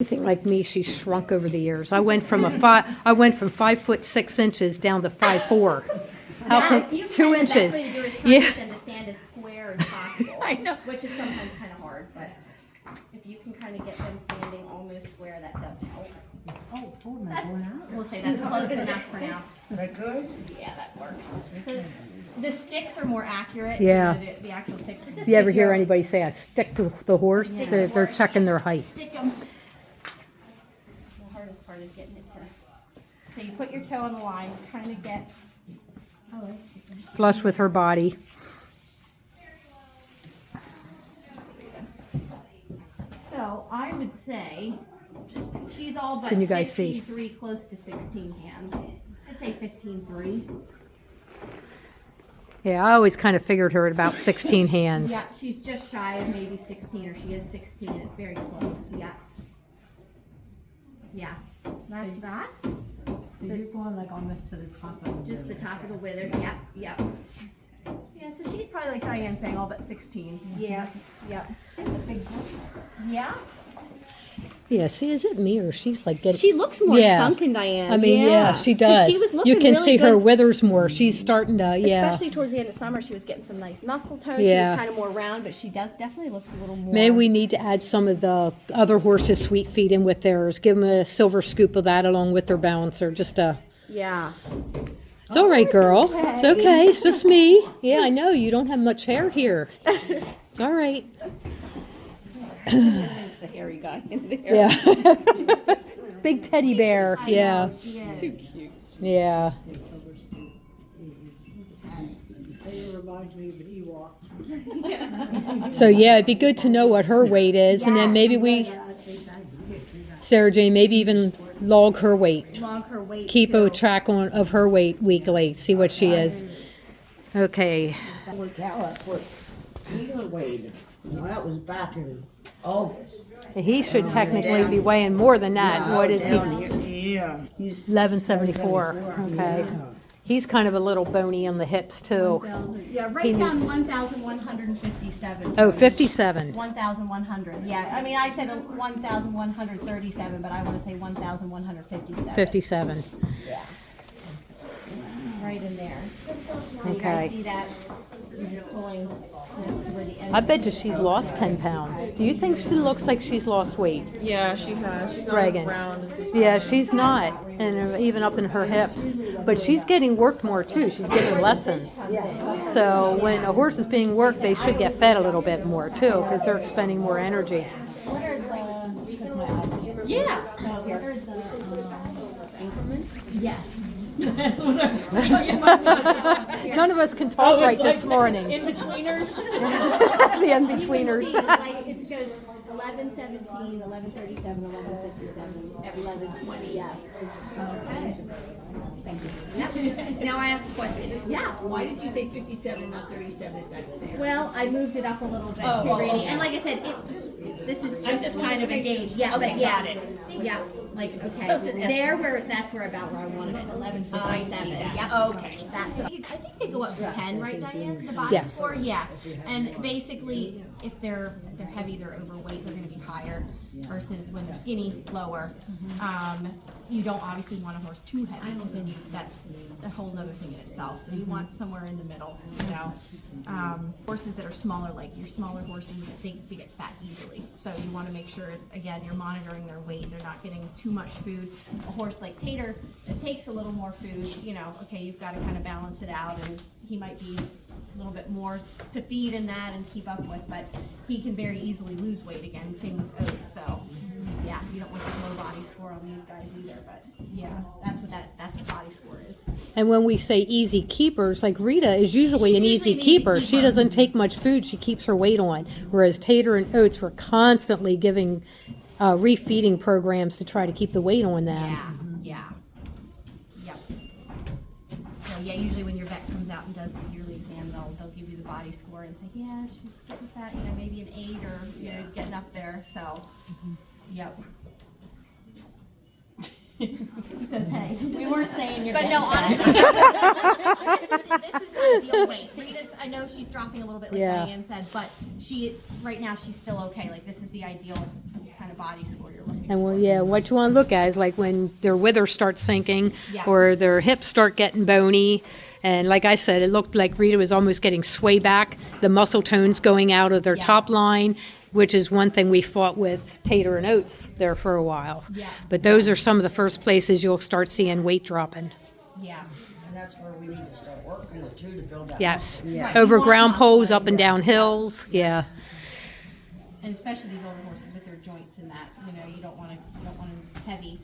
Anything like me, she's shrunk over the years. I went from 5'6" down to 5'4". How can 2 inches? The best way to do it is try Yeah. to get them to stand as square as possible. I know. Which is sometimes kind of hard, but if you can kind of get them standing almost square, that does help. We'll say that's close enough for now. Is that good? Yeah, that works. So the sticks are more accurate. Yeah. Than the actual sticks. But this You ever gives hear a- anybody say, I stick to the horse? Stick to They're, the they're horse. checking their height. Stick 'em. The hardest part is getting it to. So you put your toe on the line, trying to get. Oh, I see. Flush with her body. So I would say she's all but Can you guys see? 53, close to 16 hands. I'd say 15.3. Yeah, I always kind of figured her at about 16 hands. Yeah, she's just shy of maybe 16, or she is 16. It's very close. Yeah. Yeah. That's that. So you're going like almost to the top of the Just the top of the wither. Yep. Yep. Yeah. So she's probably like Diane saying, all but 16. Yeah. Yep. Yeah. Yeah, see, is it me or she's like getting... She looks more Yeah. sunken, Diane. I mean, yeah, she does. She was looking you can really see her good. withers more. She's starting to, yeah. Especially towards the end of summer, she was getting some nice muscle tone. Yeah. She was kind of more round, but she definitely looks a little more. Maybe we need to add some of the other horses' sweet feed in with theirs. Give them a silver scoop of that along with their balancer. Just Yeah. it's all right, girl. It's okay. It's just me. Yeah, I know. You don't have much hair here. It's all right. There's the hairy guy in there. Yeah. Big teddy bear. Yeah. Too cute. Yeah. It reminds me of an Ewok. So yeah, it'd be good to know what her weight is, and then maybe we, Sarah Jane, maybe even log her weight. Log her weight. Keep too. a track of her weight weekly. See what she is. Okay. Holy cow, that's what Peter weighed. Now, that was back in August. He should technically be weighing more than that. What is he? Down here, yeah. He's 1174. Okay. He's kind of a little bony on the hips too. Yeah, He right down needs- 1,157. Oh, 57. 1,100. Yeah, I mean, I said 1,137, but I want to say 1,157. 57. Right in there. So you Okay. guys see that? You're just pulling this to where the end. I bet you she's lost 10 pounds. Do you think she looks like she's lost weight? Yeah, she has. She's not Reagan. as round as this. Yeah, she's not, and even up in her hips. But she's getting worked more too. She's getting lessons. So when a horse is being worked, they should get fed a little bit more too, because they're expending more energy. Yeah. What are the increments? Yes. That's what I'm None of us can talk right this morning. In-betweeners? The in-betweeners. It goes 11:17, 11:37, 11:57, 11:20. Yeah. Okay. Thank you. Now I have a question. Yeah. Why did you say 57, not 37 if that's there? Well, I moved it up a little bit too, Rainy. And like I said, this is just just wanted kind to of a make sure. gauge. Yeah, Okay, but yeah. got it. Yeah, like, So it's okay. an That's where about where I wanted it, 11:57. I see that. Yep. Okay. That's, I think they go up to 10, right, Diane? The body Yes. score? Yeah. And basically, if they're heavy, they're overweight, they're gonna be higher versus when they're skinny, lower. You don't obviously want a horse too heavy, because then that's a whole nother thing in itself. So you want somewhere in the middle, you know? Horses that are smaller, like your smaller horses, they get fat easily. So you wanna make sure, again, you're monitoring their weight, they're not getting too much food. A horse like Tater, that takes a little more food, you know, okay, you've gotta kinda balance it out, and he might be a little bit more to feed in that and keep up with, but he can very easily lose weight again, same with Oats, so, yeah, you don't want the low body score on these guys either, but, yeah, that's what body score is. And when we say easy keepers, like Rita is usually She's an usually easy an easy keeper. She keeper. doesn't take much food. She keeps her weight on. Whereas Tater and Oats were constantly giving refeeding programs to try to keep the weight on them. Yeah. Yep. So yeah, usually when your vet comes out and does the yearly exam, they'll give you the body score and say, yeah, she's getting fat, you know, maybe an 8 or, you know, getting up there, so, yep. He says, hey. We weren't saying you're But no, getting honestly, this is the ideal weight. Rita's, I know she's dropping a little bit, like Yeah. Diane said, but right now she's still okay. Like, this is the ideal kind of body score you're looking And for. well, yeah, what you want to look at is like when their wither starts sinking Yeah. or their hips start getting bony. And like I said, it looked like Rita was almost getting sway back, the muscle tones going out of their Yeah. top line, which is one thing we fought with tater and oats there for a while. Yeah. But those are some of the first places you'll start seeing weight dropping. Yeah. And that's where we need to start working it too, to build that. Yes. muscle. Right. Over You want ground muscle, poles, up and down hills. Yeah. And especially these older horses with their joints and that, you don't want them heavy.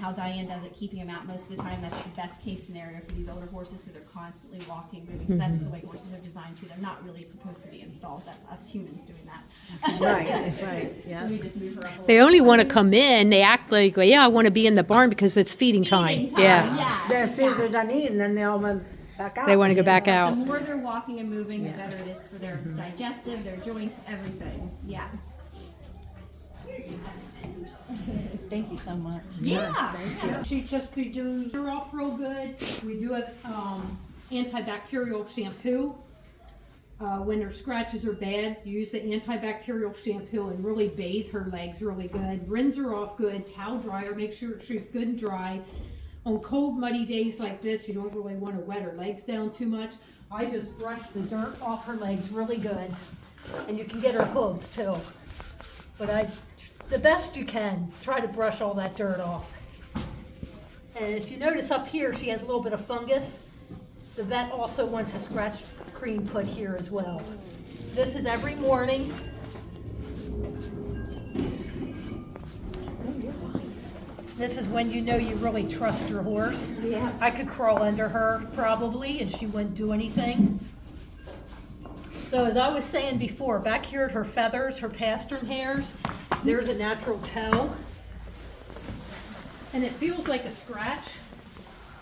How Diane does it, keeping them out most of the time, that's the best case scenario for these older horses, so they're constantly walking, moving, because that's the way horses are designed to. They're not really supposed to be in stalls, that's us humans doing that. Right, yeah. We just move her up a They little. only want to come in. They act like, well, yeah, I want to be in the barn because it's feeding time. Feeding time, Yeah. As soon as they're yeah. done eating, then they all went back out. They want to go back The out. more they're walking and moving, the better it is for their digestive, their joints, everything, yeah. Thank you so much. Yeah. She just be doing her off real good. We do have antibacterial shampoo. When her scratches are bad, use the antibacterial shampoo and really bathe her legs really good. Rinse her off good, towel dry her, make sure she's good and dry. On cold, muddy days like this, you don't really want to wet her legs down too much. I just brush the dirt off her legs really good. And you can get her hooves too. But the best you can, try to brush all that dirt off. And if you notice up here, she has a little bit of fungus. The vet also wants a scratch cream put here as well. This is every morning. This is when you know you really trust your horse. Yeah. I could crawl under her probably and she wouldn't do anything. So as I was saying before, back here at her feathers, her pastern hairs, there's a natural toe. And it feels like a scratch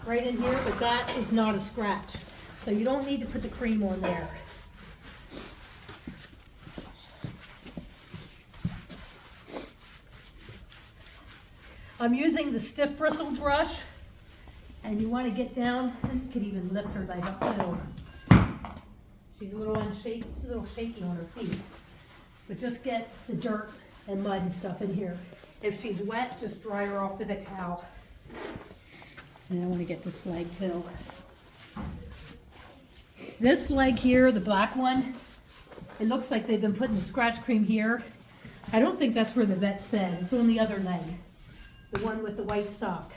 right in here, but that is not a scratch. So you don't need to put the cream on there. I'm using the stiff bristle brush, and you want to get down, and you could even lift her leg up too. She's a little shaky on her feet, but just get the dirt and mud and stuff in here. If she's wet, just dry her off with a towel. And I want to get this leg too. This leg here, the black one, it looks like they've been putting the scratch cream here. I don't think that's where the vet said. It's on the other leg, the one with the white sock.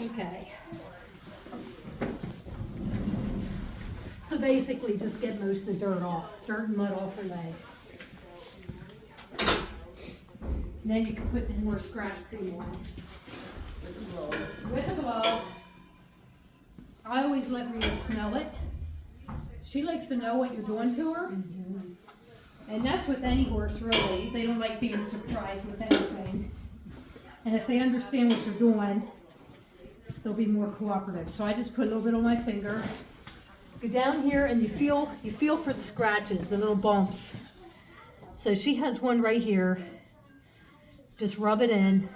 Okay. So basically, just get most of the dirt off, dirt and mud off her leg. And then you can put the more scratch cream on. With a glove. I always let Rita smell it. She likes to know what you're doing to her. And that's with any horse, really. They don't like being surprised with anything. And if they understand what you're doing, they'll be more cooperative. So I just put a little bit on my finger. Go down here and you feel for the scratches, the little bumps. So she has one right here. Just rub it in.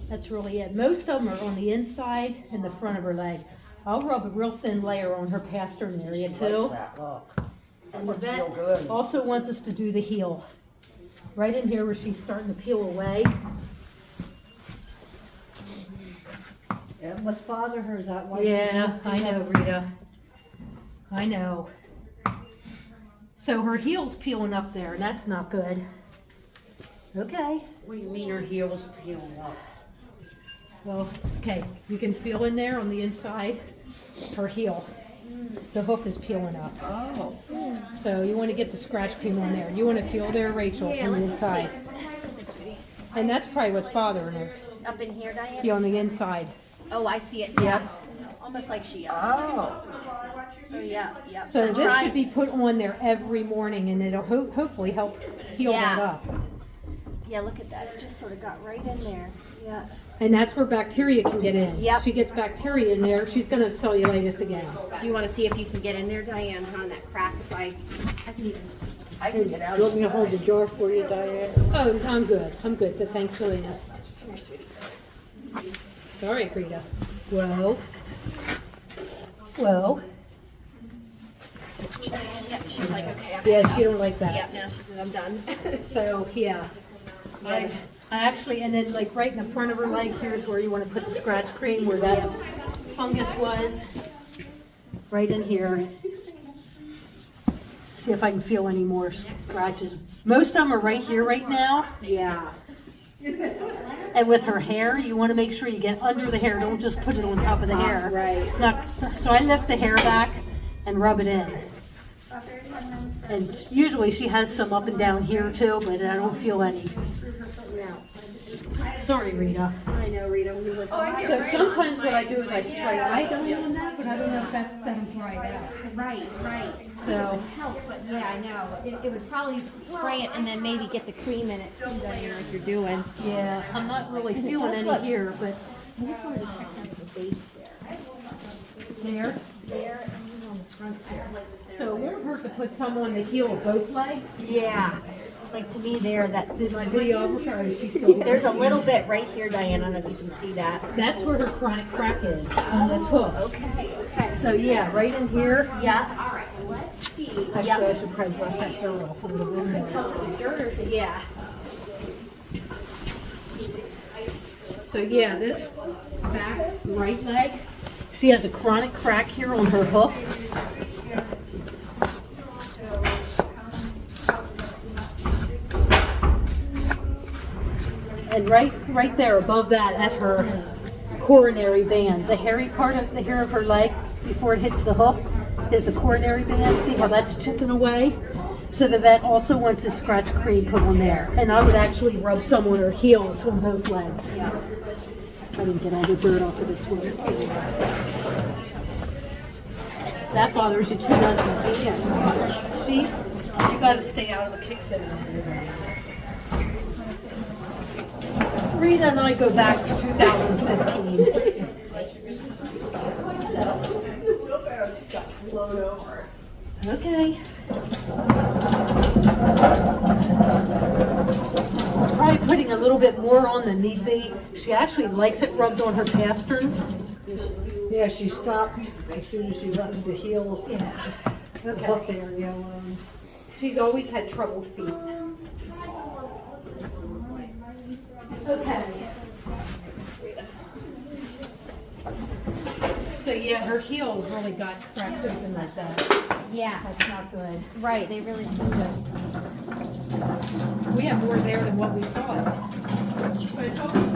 That's really it. Most of them are on the inside and the front of her leg. I'll rub a real thin layer on her pastern area too. That look. That And the must vet feel good. also wants us to do the heel. Right in here where she's starting to peel away. It must bother her, is that why? Yeah, I know, Rita. I know. So her heel's peeling up there, and that's not good. Okay. What do you mean her heels peeling up? Well, okay, you can feel in there on the inside, her heel. The hoof is peeling up. Oh. So you want to get the scratch cream on there. You want to feel there, Rachel, on the inside. And that's probably what's bothering her. Up in here, Diane? Yeah, on the inside. Oh, I see it, Yep. Almost like she, Oh. oh, yeah. So this should be put on there every morning, and it'll hopefully help heal that Yeah. up. Yeah, look at that. It just sort of got right in there. Yeah. And that's where bacteria can get in. Yep. She gets bacteria in there, she's gonna have cellulitis again. Do you want to see if you can get in there, Diane, on that crack? If I can even. I can get out. You want me to hold the jar for you, Diane? Oh, I'm good, but thanks, Selena. Come here, sweetie. Sorry, Rita. Whoa. Whoa. Yep, she's like, okay. Yeah, she don't like that. Yep, now she says I'm done. So, yeah. I actually, and then like right in the front of her leg, here's where you want to put the scratch cream, where that fungus was. Right in here. See if I can feel any more scratches. Most of them are right here right now. Yeah. And with her hair, you want to make sure you get under the hair. Don't just put it on top of the hair. Right. It's not, so I lift the hair back and rub it in. And usually she has some up and down here too, but I don't feel any. Sorry, Rita. I know, Rita. We were. So sometimes what I do is I spray iodine on that, but I don't know if that's them dried out. Right, right. So, Help, but yeah, I know. It would probably spray it and then maybe get the cream in it too, Diane, like you're doing. yeah, I'm not really feeling any here, but I just wanted to check out the base there. there and on the front there. So it won't hurt to put some on the heel of both legs. Yeah. Like to me there, that Did my videographer, or is she still there's a little bit right here, Diane. I don't know if you can see that. That's where her chronic crack is, on this hook. Okay, okay. So yeah, right in here. Yeah, all right, well, let's see. Actually, I should probably brush that dirt off a little bit more. Yeah. So yeah, this back right leg, she has a chronic crack here on her hook. And right there above that at her coronary band, the hairy part of the hair of her leg before it hits the hook is the coronary band. See how that's chipping away? So the vet also wants a scratch cream put on there. And I would actually rub some on her heels on both legs. I didn't get all the dirt off of this one. That bothers you too, doesn't it? Yeah. See? You gotta stay out of the kick center. Rita and I go back to 2015. Okay. Probably putting a little bit more on than need be. She actually likes it rubbed on her pasterns. Yeah, she stopped as soon as she rubbed the heel. Yeah. Okay. Up there, you know. She's always had troubled feet. Okay. So yeah, her heels really got cracked open like that. Yeah. That's not good. Right, they really do good. We have more there than what we thought.